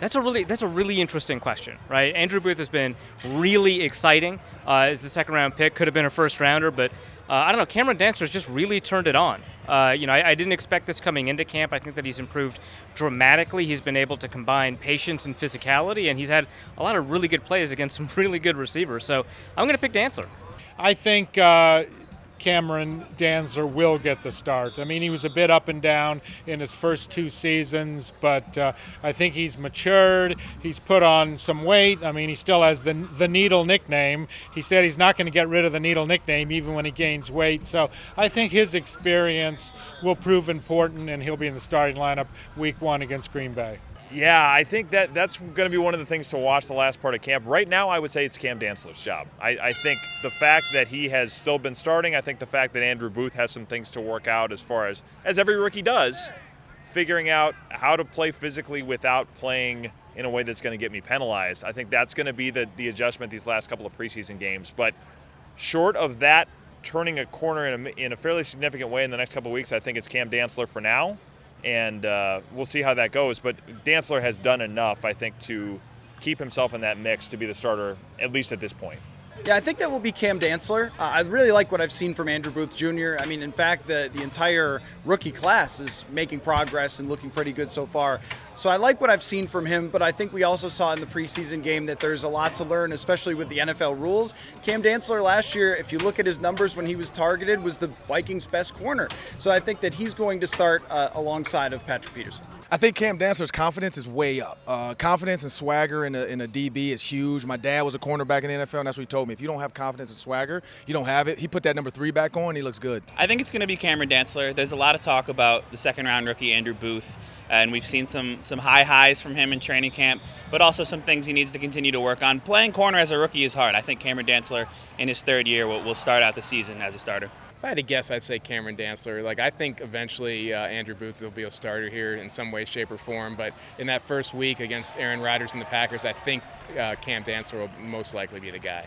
That's a really interesting question, right? Andrew Booth has been really exciting as the second round pick. Could have been a first rounder, but I don't know. Cameron Dantzler's just really turned it on. I didn't expect this coming into camp. I think that he's improved dramatically. He's been able to combine patience and physicality, and he's had a lot of really good plays against some really good receivers. So I'm going to pick Dantzler. I think Cameron Dantzler will get the start. I mean, he was a bit up and down in his first two seasons, but I think he's matured. He's put on some weight. I mean, he still has the Needle nickname. He said he's not going to get rid of the Needle nickname even when he gains weight. So I think his experience will prove important, and he'll be in the starting lineup week 1 against Green Bay. Yeah, I think that's going to be one of the things to watch the last part of camp. Right now, I would say it's Cam Dantzler's job. I think the fact that he has still been starting, I think the fact that Andrew Booth has some things to work out as far as every rookie does, figuring out how to play physically without playing in a way that's going to get me penalized. I think that's going to be the adjustment these last couple of preseason games. But short of that turning a corner in a fairly significant way in the next couple of weeks, I think it's Cam Dantzler for now. And we'll see how that goes. But Dantzler has done enough, I think, to keep himself in that mix to be the starter, at least at this point. Yeah, I think that will be Cam Dantzler. I really like what I've seen from Andrew Booth Jr. I mean, in fact, the entire rookie class is making progress and looking pretty good so far. So I like what I've seen from him, but I think we also saw in the preseason game that there's a lot to learn, especially with the NFL rules. Cam Dantzler last year, if you look at his numbers when he was targeted, was the Vikings' best corner. So I think that he's going to start alongside of Patrick Peterson. I think Cam Dantzler's confidence is way up. Confidence and swagger in a DB is huge. My dad was a cornerback in the NFL, and that's what he told me. If you don't have confidence and swagger, you don't have it. He put that number 3 back on, he looks good. I think it's going to be Cameron Dantzler. There's a lot of talk about the second-round rookie Andrew Booth, and we've seen some high highs from him in training camp, but also some things he needs to continue to work on. Playing corner as a rookie is hard. I think Cameron Dantzler in his third year will start out the season as a starter. If I had to guess, I'd say Cameron Dantzler. I think eventually Andrew Booth will be a starter here in some way, shape, or form. But in that first week against Aaron Rodgers and the Packers, I think Cam Dantzler will most likely be the guy.